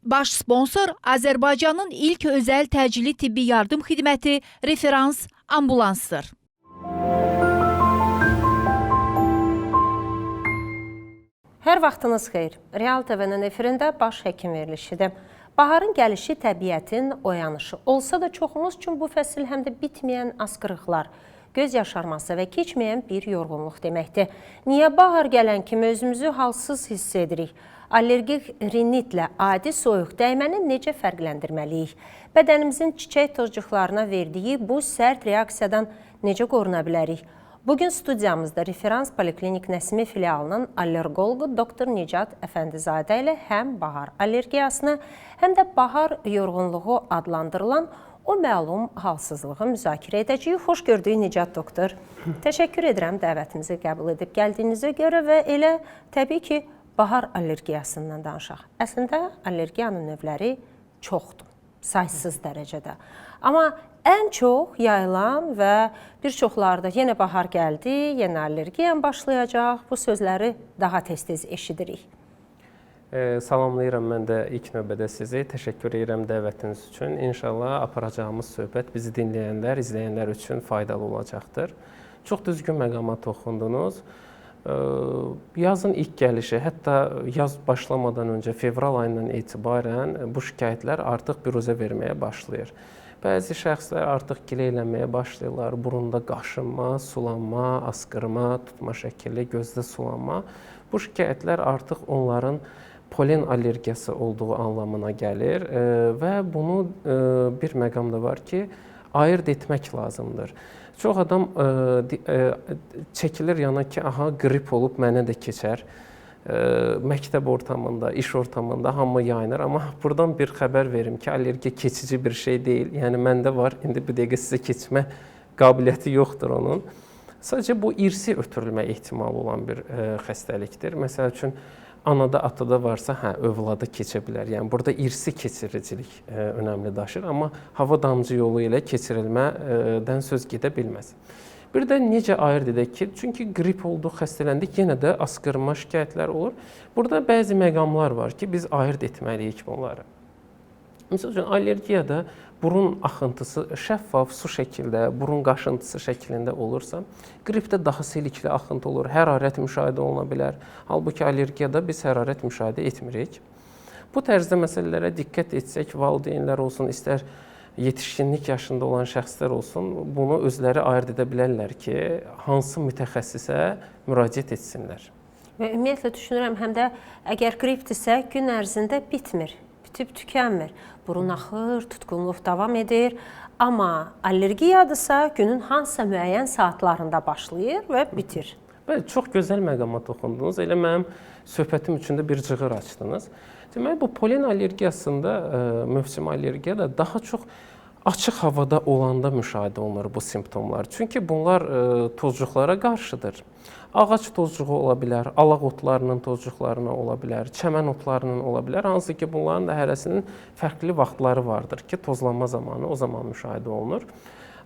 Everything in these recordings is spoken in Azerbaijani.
Baş sponsor Azərbaycanın ilk özəl təcili tibbi yardım xidməti Referans ambulansdır. Hər vaxtınız xeyir. Real TV-nin efirində baş həkim verilişidir. Baharın gəlişi təbiətin oyanışı. Olsa da çoxumuz üçün bu fəsil həm də bitməyən asqırıqlar, göz yaşarması və keçməyən bir yorğunluq deməkdir. Niyə bahar gələn kimi özümüzü halsız hiss edirik? Allergik rinitlə adi soyuq dəyməni necə fərqləndirməliyik? Bədənimizin çiçək tozcuqlarına verdiyi bu sərt reaksiyadan necə qoruna bilərik? Bugün studiyamızda Referans Poliklinik Nəsimi filialının allergologu Dr. Nicat Əfəndizadə ilə həm bahar allergiyasını, həm də bahar yorğunluğu adlandırılan o məlum halsızlığı müzakirə edəcəyik. Xoş gördük Nicat doktor. Təşəkkür edirəm dəvətimizi qəbul edib gəldiyinizə görə və elə təbii ki, bahar allergiyasından danışaq. Əslində, allergiyanın növləri çoxdur, saysız dərəcədə. Amma ən çox yayılan və bir çoxlarda yenə bahar gəldi, yenə allergiyan başlayacaq, bu sözləri daha tez-tez eşidirik. Salamlayıram mən də ilk növbədə sizi. Təşəkkür edirəm dəvətiniz üçün. İnşallah aparacağımız söhbət bizi dinləyənlər, izləyənlər üçün faydalı olacaqdır. Çox düzgün məqama toxundunuz. Yazın ilk gəlişi, hətta yaz başlamadan öncə fevral ayından etibarən bu şikayətlər artıq büruzə verməyə başlayır. Bəzi şəxslər artıq gileylənməyə başlayırlar. Burunda qaşınma, sulanma, asqırma, tutma şəkilli, gözdə sulanma. Bu şikayətlər artıq onların polen allergiyası olduğu anlamına gəlir və bunu bir məqamda var ki, ayırd etmək lazımdır. Çox adam çəkilir yana ki, aha, qrip olub mənə də keçər. Məktəb ortamında, iş ortamında hamı yayınır. Amma buradan bir xəbər verim ki, allergiya keçici bir şey deyil. Yəni, məndə var, indi bir dəqiqə sizə keçmə qabiliyyəti yoxdur onun. Sadəcə bu irsi ötürülmə ehtimalı olan bir xəstəlikdir. Məsəl üçün, anada, atada varsa, övlada keçə bilər. Yəni, burada irsi keçiricilik önəmli daşır, amma hava damcı yolu ilə keçirilmədən söz gedə bilməz. Bir də necə ayırd edək ki, çünki qrip olduq, xəstələndik, yenə də asqırma şikayətlər olur. Burada bəzi məqamlar var ki, biz ayırd etməliyik bunları. Məsəl üçün, allergiyada burun axıntısı şəffaf su şəkildə, burun qaşıntısı şəklində olursa, qripdə daha selikli axıntı olur, hərarət müşahidə oluna bilər. Halbuki allergiyada biz hərarət müşahidə etmirik. Bu tərzdə məsələlərə diqqət etsək, valideynlər olsun, istər yetişkinlik yaşında olan şəxslər olsun, bunu özləri ayırd edə bilərlər ki, hansı mütəxəssisə müraciət etsinlər. Və ümumiyyətlə düşünürəm, həm də əgər qripdirsə, gün ərzində bitmir, bitib tükənmir. Burun axır, tutqunluq davam edir. Amma allergiyadırsa, günün hansısa müəyyən saatlarında başlayır və bitir. Bəli, çox gözəl məqama toxundunuz. Elə mənim söhbətim üçün də bir cığır açdınız. Deməli, bu polen allergiyasında, mövsüm allergiyada daha çox açıq havada olanda müşahidə olunur bu simptomlar. Çünki bunlar tozcuqlara qarşıdır. Ağac tozcuğu ola bilər, alaq otlarının tozcuqlarına ola bilər, çəmən otlarının ola bilər. Hansı ki, bunların da hərəsinin fərqli vaxtları vardır ki, tozlanma zamanı o zaman müşahidə olunur.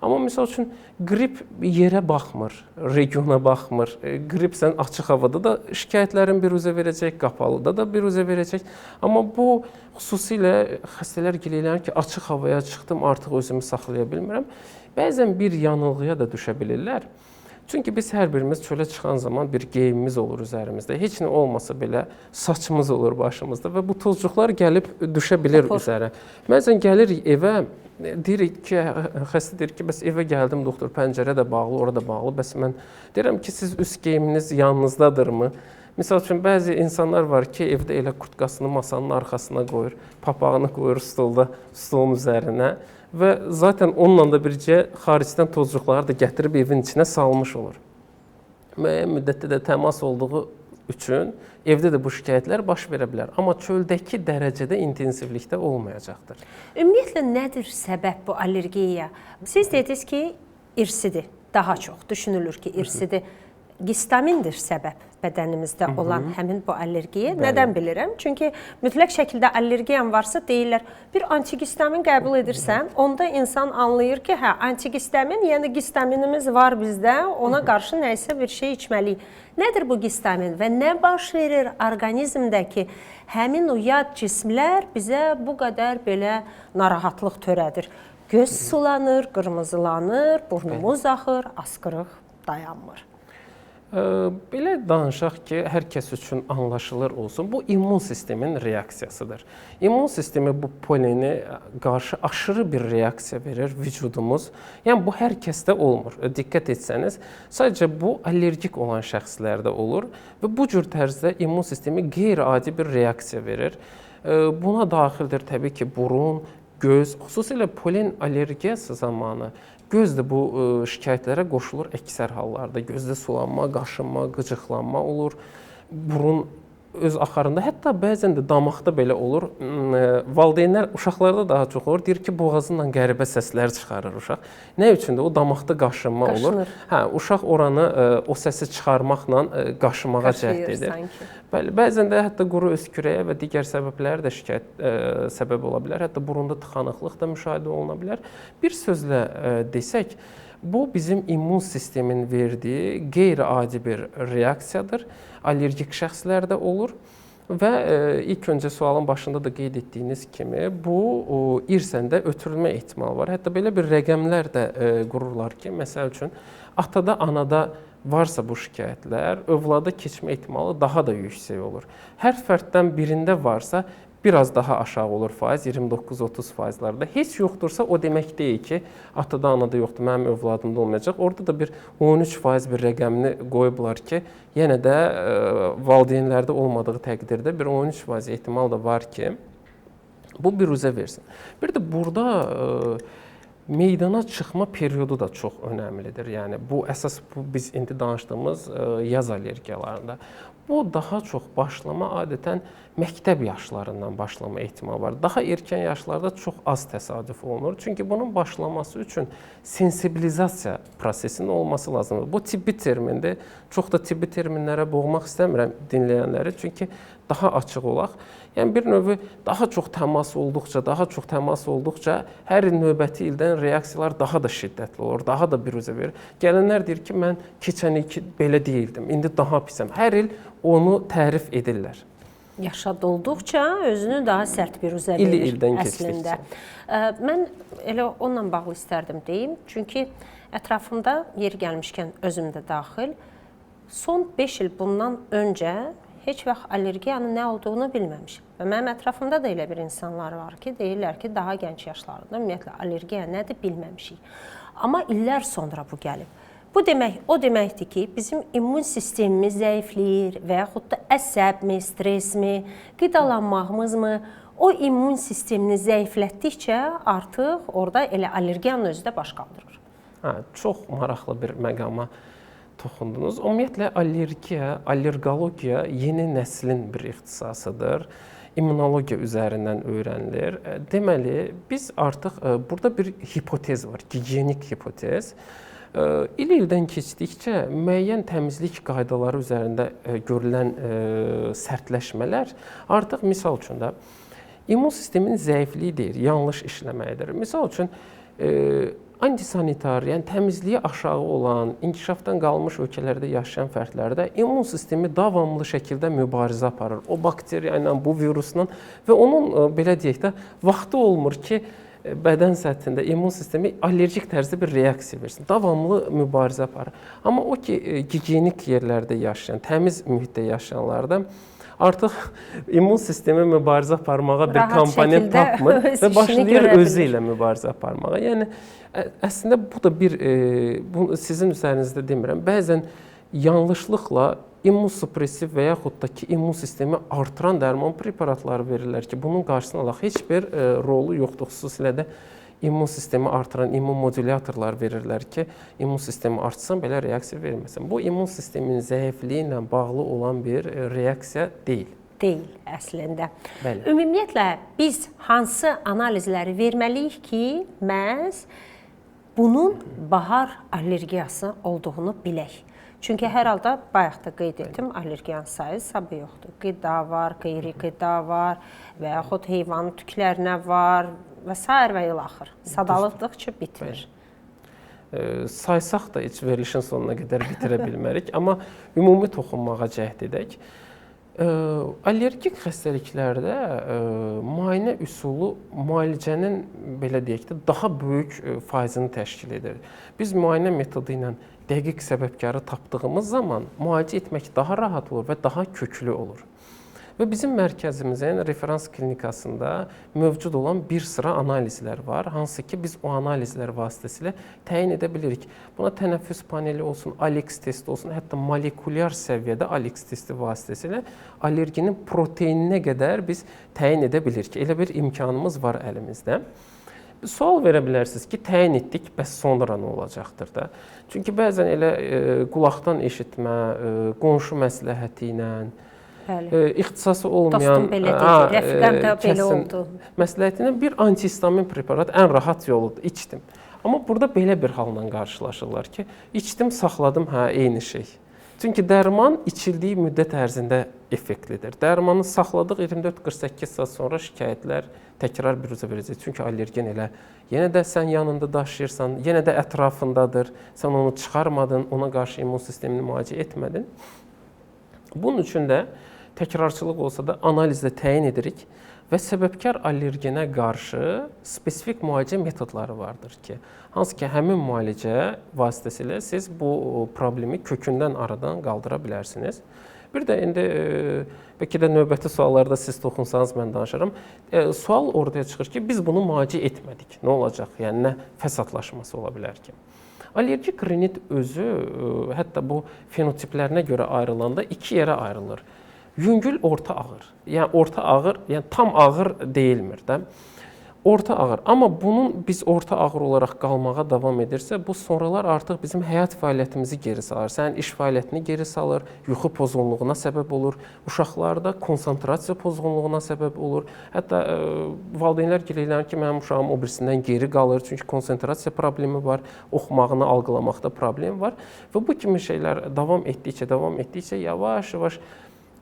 Amma misal üçün, qrip yerə baxmır, regiona baxmır. Qrip sən açıq havada da şikayətlərin biruzə verəcək, qapalıda da biruzə verəcək. Amma bu xüsusilə xəstələr gileylənir ki, açıq havaya çıxdım, artıq özümü saxlaya bilmirəm. Bəzən bir yanılğıya da düşə bilirlər. Çünki biz hər birimiz çölə çıxan zaman bir geyimimiz olur üzərimizdə. Heç nə olmasa belə saçımız olur başımızda və bu tozcuqlar gəlib düşə bilir üzərə. Məsələn, gəlir evə, deyirik ki, xəstə deyir ki, bəs evə gəldim, doktor, pəncərə də bağlı, orada bağlı. Bəs mən deyirəm ki, siz üst geyiminiz yanınızdadırmı? Misal üçün, bəzi insanlar var ki, evdə elə kurtkasını masanın arxasına qoyur, papağını qoyur stolun üzərinə. Və zaten onunla da bircə xaricdən tozcuqları da gətirib evin içinə salmış olur. Müəyyən müddətdə də təmas olduğu üçün evdə də bu şikayətlər baş verə bilər. Amma çöldəki dərəcədə intensivlikdə olmayacaqdır. Ümumiyyətlə, nədir səbəb bu allergiyaya? Siz dediniz ki, irsidir, daha çox düşünülür ki, irsidir. Gistamindir səbəb bədənimizdə olan həmin bu allergiya. Nədən bilirəm? Çünki mütləq şəkildə allergiyan varsa deyirlər, bir antigistamin qəbul edirsən, onda insan anlayır ki, hə, antigistamin, yəni gistaminimiz var bizdə, ona qarşı nəyisə bir şey içməliyik. Nədir bu gistamin və nə baş verir orqanizmdəki həmin o yad cismlər bizə bu qədər belə narahatlıq törədir? Göz sulanır, qırmızılanır, burnumuz axır, asqırıq dayanmır. Belə danışaq ki, hər kəs üçün anlaşılır olsun. Bu immun sistemin reaksiyasıdır. İmmun sistemi bu poleni qarşı aşırı bir reaksiya verir vücudumuz. Yəni bu hər kəsdə olmur. Diqqət etsəniz, sadəcə bu allergik olan şəxslərdə olur və bu cür tərzdə immun sistemi qeyri-adi bir reaksiya verir. Buna daxildir təbii ki, burun, göz, xüsusilə polen allergiyası zamanı göz də bu şikayətlərə qoşulur əksər hallarda. Gözdə sulanma, qaşınma, qıcıqlanma olur. Burun öz axarında, hətta bəzən də damaqda belə olur. Valideynlər uşaqlarda daha çox olur. Deyir ki, boğazından qəribə səslər çıxarır uşaq. Nə üçün də o damaqda qaşınma olur. Hə, uşaq oranı o səsi çıxarmaqla qaşımağa cəhd edir. Bəli, bəzən də hətta quru öskürəyə və digər səbəblərə də şikayət səbəb ola bilər. Hətta burunda tıxanıqlıq da müşahidə oluna bilər. Bir sözlə desək, bu bizim immun sistemin verdiyi qeyri-adi bir reaksiyadır. Allergik şəxslərdə olur və ilk öncə sualın başında da qeyd etdiyiniz kimi bu irsəndə ötürülmə ehtimalı var. Hətta belə bir rəqəmlər də qururlar ki, məsəl üçün atada, anada varsa bu şikayətlər, övlada keçmə ehtimalı daha da yüksək olur. Hər fərddən birində varsa biraz daha aşağı olur faiz, 29-30 faizlərdə. Heç yoxdursa o demək deyil ki, atada, anada yoxdur, mənim övladımda olmayacaq. Orada da bir 13% bir rəqəmini qoyublar ki, yenə də valideynlərdə olmadığı təqdirdə bir 13% ehtimal da var ki, bu biruzə versin. Bir də burada meydana çıxma periodu da çox önəmlidir. Yəni bu əsas biz indi danışdığımız yaz allergiyalarında. Bu daha çox başlama adətən məktəb yaşlarından başlama ehtimalı var. Daha erkən yaşlarda çox az təsadüf olunur. Çünki bunun başlaması üçün sensibilizasiya prosesinin olması lazımdır. Bu tibbi termindir. Çox da tibbi terminlərə boğmaq istəmirəm dinləyənləri. Çünki daha açıq olaq. Yəni bir növ daha çox təmas olduqca hər il növbəti ildən reaksiyalar daha da şiddətli olur, daha da biruzə verir. Gələnlər deyir ki, mən keçən il belə deyildim, indi daha pisəm. Hər il onu tərif edirlər. Yaşa dolduqca özünü daha sərt biruzə verir İldən əslində. Mən elə onunla bağlı istərdim deyim. Çünki ətrafımda yeri gəlmişkən özüm də daxil. Son 5 il bundan öncə heç vaxt allergiyanın nə olduğunu bilməmişim. Və mənim ətrafımda da elə bir insanlar var ki, deyirlər ki, daha gənc yaşlarında ümumiyyətlə allergiya nədir bilməmişik. Amma illər sonra bu gəlib. Bu demək, o deməkdir ki, bizim immun sistemimiz zəifləyir və yaxud da əsəbmi, stresmi, qidalanmağımızmı, o immun sistemini zəiflətdikcə artıq orada elə allergiyanın özü də baş qaldırır. Çox maraqlı bir məqama toxundunuz. Ümumiyyətlə allergologiya yeni nəslin bir ixtisasıdır. İmmunologiya üzərindən öyrənilir. Deməli, biz artıq burada bir hipotez var, gigiyenik hipotez. İldən keçdikcə müəyyən təmizlik qaydaları üzərində görülən sərtləşmələr artıq misal üçün də immun sisteminin zəifliyi deyil, yanlış işləməyidir. Misal üçün antisanitar, yəni təmizliyi aşağı olan, inkişafdan qalmış ölkələrdə yaşayan fərdlərdə immun sistemi davamlı şəkildə mübarizə aparır. O bakteriya ilə, bu virusla və onun belə deyək də vaxtı olmur ki, bədən səthində immun sistemi allergik tərzdə bir reaksiya versin. Davamlı mübarizə aparır. Amma o ki, gigiyenik yerlərdə yaşayan, təmiz mühitdə yaşayanlarda artıq immun sistemi mübarizə aparmağa bir komponent tapmır və başlayır özü ilə mübarizə aparmağa. Yəni, əslində bu da bir, sizin üzərinizdə demirəm, bəzən yanlışlıqla immunosupressiv və yaxud da ki, immun sistemi artıran dərman preparatları verirlər ki, bunun qarşısını alaq. Heç bir rolu yoxdur, xüsusilə də immun sistemi artıran immun modulyatorlar verirlər ki, immun sistemi artsan, belə reaksiya verməsin. Bu, immun sisteminin zəifliyi ilə bağlı olan bir reaksiya deyil. Deyil, əslində. Bəli. Ümumiyyətlə, biz hansı analizləri verməliyik ki, məhz bunun bahar allergiyası olduğunu bilək. Çünki hər halda bayaq da qeyd etdim, allergen sayı hesabı yoxdur. Qida var, qeyri-qida var və yaxud heyvanın tüklərinə var və s. və ilaxır. Sadalıqdıqca bitmir. Saysaq da heç verilişin sonuna qədər bitirə bilmərik, amma ümumi toxunmağa cəhd edək. Allergik xəstəliklərdə müayinə üsulu müalicənin belə deyək də daha böyük faizini təşkil edir. Biz müayinə metodu ilə dəqiq səbəbkarı tapdığımız zaman müalicə etmək daha rahat olur və daha köklü olur. Və bizim mərkəzimizin referans klinikasında mövcud olan bir sıra analizlər var, hansı ki biz o analizlər vasitəsilə təyin edə bilirik. Buna tənəffüs paneli olsun, Alex testi olsun, hətta molekulyar səviyyədə Alex testi vasitəsilə allerginin proteininə qədər biz təyin edə bilirik. Elə bir imkanımız var əlimizdə. Sual verə bilərsiniz ki, təyin etdik, bəs sonra nə olacaqdır da? Çünki bəzən elə qulaqdan eşitmə, qonşu məsləhəti ilə, ixtisası olmayan, dostum belə dedi, rəfiqəm də belə oldu. Məsləhətinə bir antihistamin preparat ən rahat yoludur, içdim. Amma burada belə bir halla qarşılaşırlar ki, içdim, saxladım, eyni şey. Çünki dərman içildiyi müddət ərzində effektlidir. Dərmanı saxladıq 24-48 saat sonra şikayətlər təkrar büruzə verəcək. Çünki allergen elə yenə də sən yanında daşıyırsan, yenə də ətrafındadır, sən onu çıxarmadın, ona qarşı immun sistemini müalicə etmədin. Bunun üçün də təkrarçılıq olsa da analizlə təyin edirik və səbəbkar allergenə qarşı spesifik müalicə metodları vardır ki, hansı ki həmin müalicə vasitəsilə siz bu problemi kökündən aradan qaldıra bilərsiniz. Bir də indi bəlkə də növbəti suallarda siz toxunsanız mən danışaram. Sual ortaya çıxır ki, biz bunu müalicə etmədik. Nə olacaq? Yəni nə fəsadlaşması ola bilər ki? Allergik rinit özü hətta bu fenotiplərinə görə ayrılanda iki yerə ayrılır. Yüngül, orta ağır. Yəni orta ağır, yəni tam ağır deyilmir də. Orta ağır. Amma bunun biz orta ağır olaraq qalmağa davam edirsə, bu sonralar artıq bizim həyat fəaliyyətimizi geri salır. Sənin iş fəaliyyətini geri salır, yuxu pozğunluğuna səbəb olur, uşaqlarda konsentrasiya pozğunluğuna səbəb olur. Hətta valideynlər gəlirlər ki, mənim uşağım o birisindən geri qalır, çünki konsentrasiya problemi var, oxumağını algılamaqda problem var və bu kimi şeylər davam etdikcə yavaş-yavaş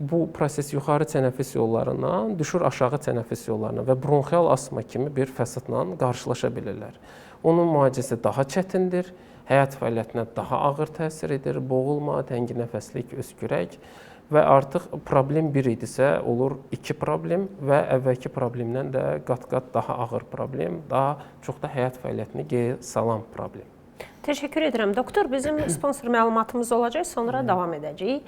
bu proses yuxarı tənəffüs yollarından düşür aşağı tənəffüs yollarına və bronxial asma kimi bir fəsadla qarşılaşa bilirlər. Onun müalicəsi daha çətindir, həyat fəaliyyətinə daha ağır təsir edir, boğulma, təngi nəfəslik, öskürək və artıq problem bir idisə olur 2 problem və əvvəlki problemdən də qat-qat daha ağır problem, daha çox da həyat fəaliyyətini geri salan problem. Təşəkkür edirəm. Doktor, bizim sponsor məlumatımız olacaq, sonra davam edəcəyik.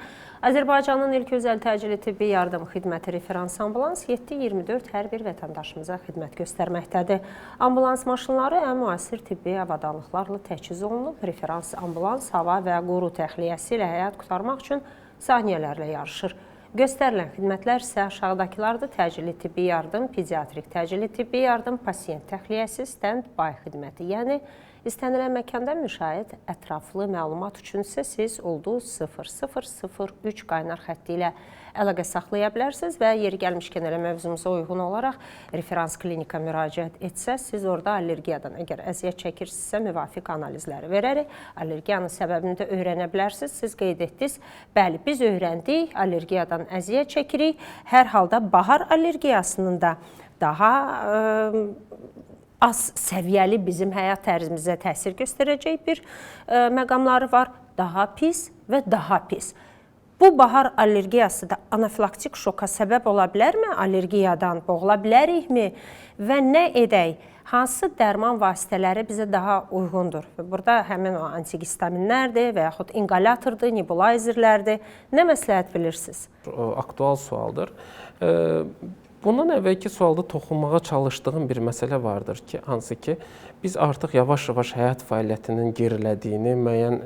Azərbaycanın ilk özəl təcili tibbi yardım xidməti referans ambulans 7/24 hər bir vətəndaşımıza xidmət göstərməkdədir. Ambulans maşınları ən müasir tibbi avadanlıqlarla təchiz olunub. Referans ambulans hava və quru təxliyəsi ilə həyat qurtarmaq üçün saniyələrlə yarışır. Göstərilən xidmətlər isə aşağıdakılardır: təcili tibbi yardım, pediatrik təcili tibbi yardım, pasiyent təxliyəsi, stand-by xidməti, yəni İstənilən məkanda müşahidə ətraflı məlumat üçün isə siz ulduz 0003 qaynar xətti ilə əlaqə saxlaya bilərsiniz və yeri gəlmişkən elə mövzumuza uyğun olaraq referans klinika müraciət etsəz, siz orada allergiyadan əgər əziyyət çəkirsinizsə müvafiq analizləri verərik. Allergiyanın səbəbini də öyrənə bilərsiniz. Siz qeyd etdiniz, bəli, biz öyrəndik, allergiyadan əziyyət çəkirik. Hər halda bahar allergiyasının da daha az səviyyəli bizim həyat tərzimizə təsir göstərəcək bir məqamları var. Daha pis və daha pis. Bu bahar allergiyası da anafilaktik şoka səbəb ola bilərmi? Allergiyadan boğula bilərikmi? Və nə edək? Hansı dərman vasitələri bizə daha uyğundur? Burada həmin o antihistaminlərdir və yaxud inqalyatordur, nebulizerlərdir. Nə məsləhət bilirsiniz? Aktual sualdır. Bundan əvvəlki sualda toxunmağa çalışdığım bir məsələ vardır ki, hansı ki, biz artıq yavaş-yavaş həyat fəaliyyətinin gerilədiyini, müəyyən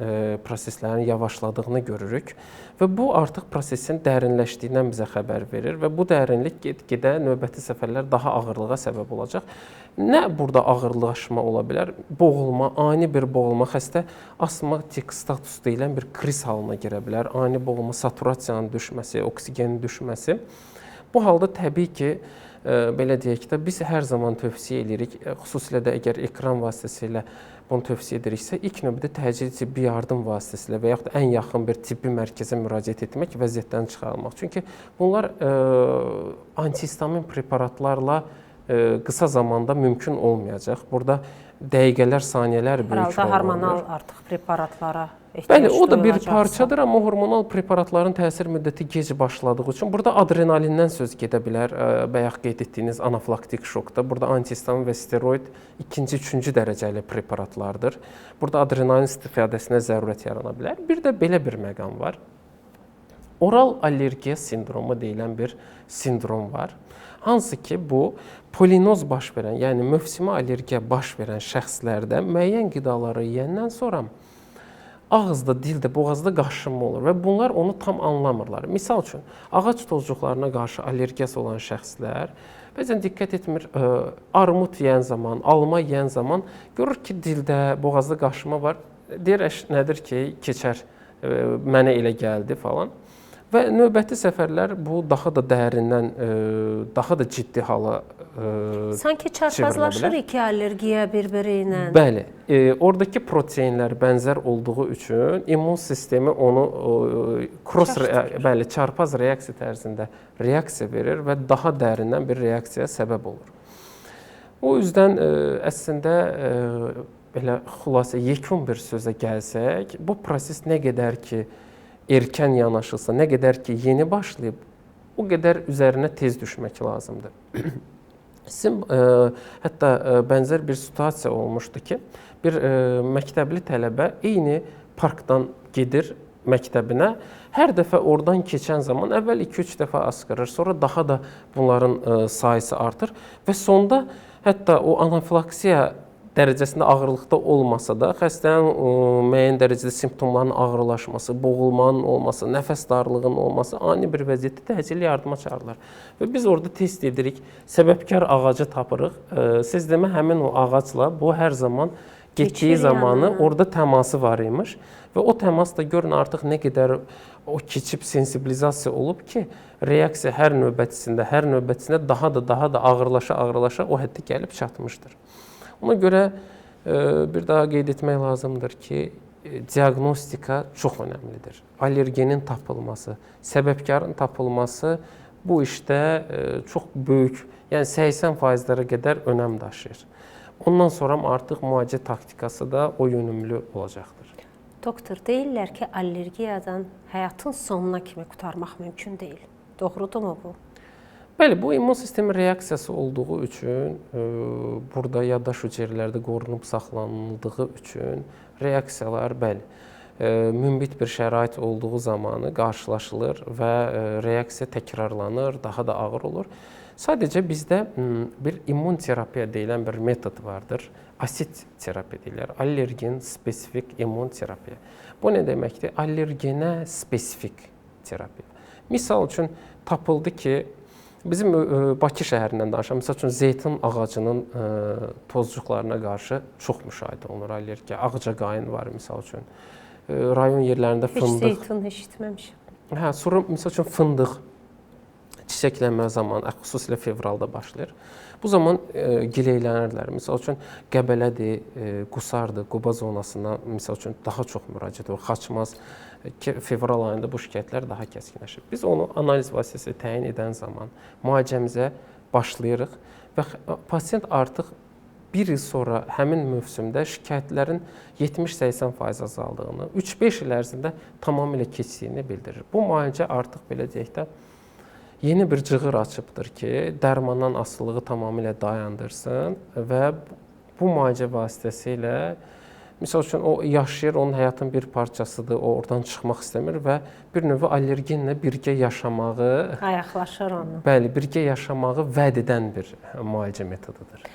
proseslərin yavaşladığını görürük və bu artıq prosesin dərinləşdiyindən bizə xəbər verir və bu dərinlik get-gedə növbəti səfərlər daha ağırlığa səbəb olacaq. Nə burada ağırlaşma ola bilər? Boğulma, ani bir boğulma, xəstə asmatik status deyilən bir kriz halına girə bilər. Ani boğulma, saturasiyanın düşməsi, oksigenin düşməsi. Bu halda təbii ki, belə deyək də, biz hər zaman tövsiyə edirik, xüsusilə də əgər ekran vasitəsilə bunu tövsiyə ediriksə, ilk növbədə təcili tibbi yardım vasitəsilə və yaxud da ən yaxın bir tibbi mərkəzə müraciət etmək, vəziyyətdən çıxarılmaq. Çünki bunlar antihistamin preparatlarla qısa zamanda mümkün olmayacaq. Burada dəqiqələr, saniyələr böyük rol oynayır. Herhalde hormonal artıq preparatlara ehtiyac Bəli, o da bir duyulacaqsa. parçadır, amma hormonal preparatların təsir müddəti gec başladığı üçün burada adrenalindən söz gedə bilər. Bayaq qeyd etdiyiniz anafilaktik şokda. Burada antihistamin və steroid ikinci, üçüncü dərəcəli preparatlardır. Burada adrenalin istifadəsinə zərurət yarana bilər. Bir də belə bir məqam var. Oral allergiya sindromu deyilən bir sindrom var. Hansı ki, bu polinoz baş verən, yəni mövsümi allergiya baş verən şəxslərdə müəyyən qidaları yeyəndən sonra ağızda, dildə, boğazda qaşınma olur və bunlar onu tam anlamırlar. Misal üçün, ağac tozcuqlarına qarşı allergiyası olan şəxslər bəzən diqqət etmir, armud yeyən zaman, alma yeyən zaman görür ki, dildə, boğazda qaşınma var. Deyir, nədir ki, keçər, mənə elə gəldi falan. Və növbəti səfərlər bu daha da dərindən, daha da ciddi hala Sanki çarpazlaşır iki allergiya bir-biri ilə. Bəli, oradakı proteinlər bənzər olduğu üçün immun sistemi onu çarpaz reaksiya tərzində reaksiya verir və daha dərindən bir reaksiyaya səbəb olur. O yüzden əslində belə xülasə yekun bir sözə gəlsək, bu proses nə qədər ki erkən yanaşılsa, nə qədər ki yeni başlayıb, o qədər üzərinə tez düşmək lazımdır. Sizin hətta bənzər bir situasiya olmuşdu ki, bir məktəbli tələbə eyni parkdan gedir məktəbinə. Hər dəfə oradan keçən zaman əvvəl 2-3 dəfə asqırır, sonra daha da bunların sayısı artır və sonda hətta o anafilaksiya dərəcəsində ağırlıqda olmasa da, xəstənin müəyyən dərəcədə simptomların ağırlaşması, boğulmanın olması, nəfəs darlığının olması ani bir vəziyyətdə təcili yardıma çağırırlar. Və biz orada test edirik, səbəbkar ağacı tapırıq. Siz demə, həmin o ağacla bu hər zaman getdiyi zamanı orada təması var imiş və o təmas da görün artıq nə qədər o keçib sensibilizasiya olub ki, reaksiya hər növbətisində daha da ağırlaşa o həddə gəlib çatmışdır. Ona görə bir daha qeyd etmək lazımdır ki, diaqnostika çox önəmlidir. Allergenin tapılması, səbəbkarın tapılması bu işdə çox böyük, yəni 80%-lərə qədər önəm daşıyır. Ondan sonra artıq müalicə taktikası da o yönümlü olacaqdır. Doktor, deyirlər ki, allergiyadan həyatın sonuna kimi qurtarmaq mümkün deyil. Doğrudurmu bu? Bəli, bu immun sistemi reaksiyası olduğu üçün, burada yaddaş hüceyrələrdə qorunub saxlanıldığı üçün reaksiyalar, bəli, münbit bir şərait olduğu zamanı qarşılaşılır və reaksiya təkrarlanır, daha da ağır olur. Sadəcə bizdə bir immun terapiya deyilən bir metod vardır. Asid terapiya deyirlər. Allergen spesifik immun terapiya. Bu nə deməkdir? Allergenə spesifik terapiya. Misal üçün tapıldı ki, bizim Bakı şəhərindən danışaq, misal üçün zeytin ağacının tozcuqlarına qarşı çox müşahidə olunur allergiya. Ağcaqayın var misal üçün. Rayon yerlərində fındıq. Heç zeytin eşitməmişəm. Hə, sonra misal üçün fındıq çiçəklənmə zamanı, xüsusilə fevralda başlayır. Bu zaman gileylənirlər. Misal üçün Qəbələdir, Qusardır, Quba zonasına misal üçün daha çox müraciət olur. Xaçmaz, fevral ayında bu şikayətlər daha kəskinləşir. Biz onu analiz vasitəsilə təyin edən zaman müalicəmizə başlayırıq və pasient artıq bir il sonra həmin mövsümdə şikayətlərin 70-80% azaldığını, 3-5 il ərzində tamamilə keçdiyini bildirir. Bu müalicə artıq belə deyək də yeni bir cığır açıbdır ki, dərmandan asılılığı tamamilə dayandırsın və bu müalicə vasitəsilə misal üçün o yaşayır, onun həyatın bir parçasıdır, o oradan çıxmaq istəmir və bir növ allergenlə birgə yaşamağı, ayaqlaşır onu. Bəli, birgə yaşamağı vəd edən bir müalicə metodudur.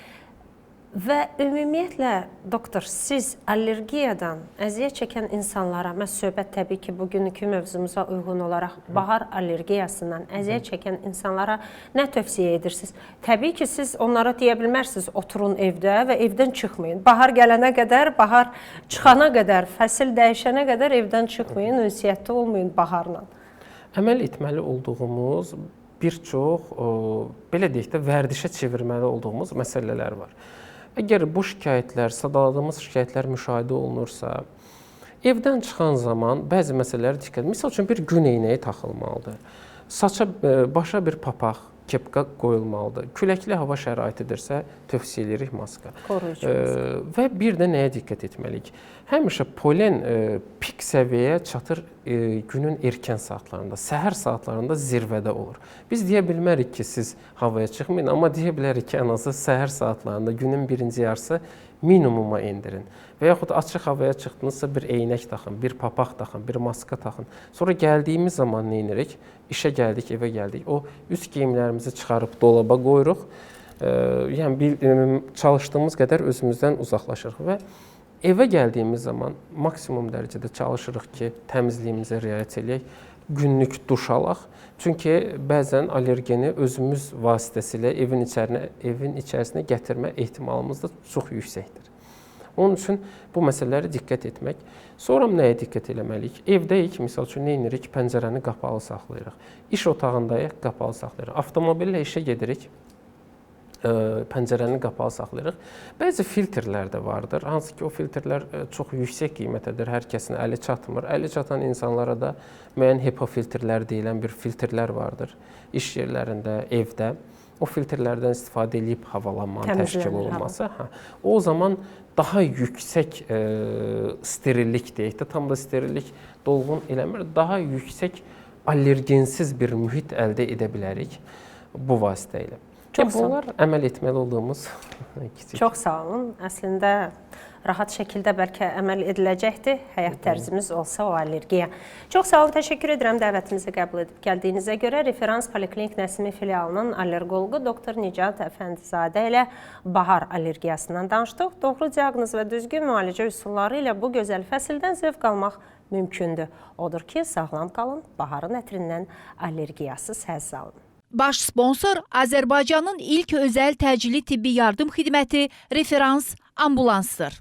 Və ümumiyyətlə, doktor, siz allergiyadan əziyyət çəkən insanlara, mən söhbət təbii ki, bugünkü mövzumuza uyğun olaraq bahar allergiyasından əziyyət çəkən insanlara nə tövsiyə edirsiniz? Təbii ki, siz onlara deyə bilmərsiniz, oturun evdə və evdən çıxmayın. Bahar gələnə qədər, bahar çıxana qədər, fəsil dəyişənə qədər evdən çıxmayın, ünsiyyətdə olmayın baharla. Əməl etməli olduğumuz bir çox belə deyək də vərdişə çevirməli olduğumuz məsələlər var. Əgər bu şikayətlər, sadaladığımız şikayətlər müşahidə olunursa, evdən çıxan zaman bəzi məsələlərə diqqət. Məsəl üçün bir gün eynəyi taxılmalıdır. Saça, başa bir papaq, kepka qoyulmalıdır. Küləkli hava şəraitidirsə tövsiyə edirik maska. Qoruyucu. Və bir də nəyə diqqət etməliyik? Həmişə polen pik səviyyəyə çatır günün erkən saatlarında, səhər saatlarında zirvədə olur. Biz deyə bilmərik ki, siz havaya çıxmayın, amma deyə bilərik ki, ən azı səhər saatlarında günün birinci yarısı minimuma endirin. Və yaxud açıq havaya çıxdınızsa bir eynək taxın, bir papaq taxın, bir maska taxın. Sonra gəldiyimiz zaman nə edirik? İşə gəldik, evə gəldik. O üst geyimlərimizi çıxarıb dolaba qoyuruq. Yəni çalışdığımız qədər özümüzdən uzaqlaşırıq və evə gəldiyimiz zaman maksimum dərəcədə çalışırıq ki, təmizliyimizə riayət edək, günlük duş alaq. Çünki bəzən allergeni özümüz vasitəsilə evin içərisinə gətirmə ehtimalımız da çox yüksəkdir. Onun üçün bu məsələlərə diqqət etmək. Sonra nəyə diqqət eləməliyik? Evdəyik, misal üçün nə edirik? Pəncərəni qapalı saxlayırıq. İş otağındayıq, qapalı saxlayırıq. Avtomobillə işə gedirik, pəncərəni qapalı saxlayırıq. Bəzi filtrlər də vardır. Hansı ki, o filtrlər çox yüksək qiymətədir. Hər kəsin əli çatmır. Əli çatan insanlara da müəyyən HEPA filtrlər deyilən bir filtrlər vardır. İş yerlərində, evdə. O filtrlərdən istifadə edib havalanmanın təşkil olunması. O zaman daha yüksək sterillik deyək də, tam da sterillik dolğun eləmir, daha yüksək allergensiz bir mühit əldə edə bilərik bu vasitə ilə. Bunlar əməl etməli olduğumuz kiçik. Çox sağ olun. Əslində rahat şəkildə bəlkə əməl ediləcəkdir həyat tərzimiz olsa o allergiya. Çox sağ olun, təşəkkür edirəm dəvətimizi qəbul edib gəldiyinizə görə. Referans Poliklinik Nəsimi filialının allergoloqu doktor Nicat Əfəndizadə ilə bahar allergiyasından danışdıq. Doğru diaqnoz və düzgün müalicə üsulları ilə bu gözəl fəsildən zövq almaq mümkündür. Odur ki, sağlam qalın, baharın ətrindən allergiyasız həzz alın. Baş sponsor Azərbaycanın ilk özəl təcili tibbi yardım xidməti Referans ambulansdır.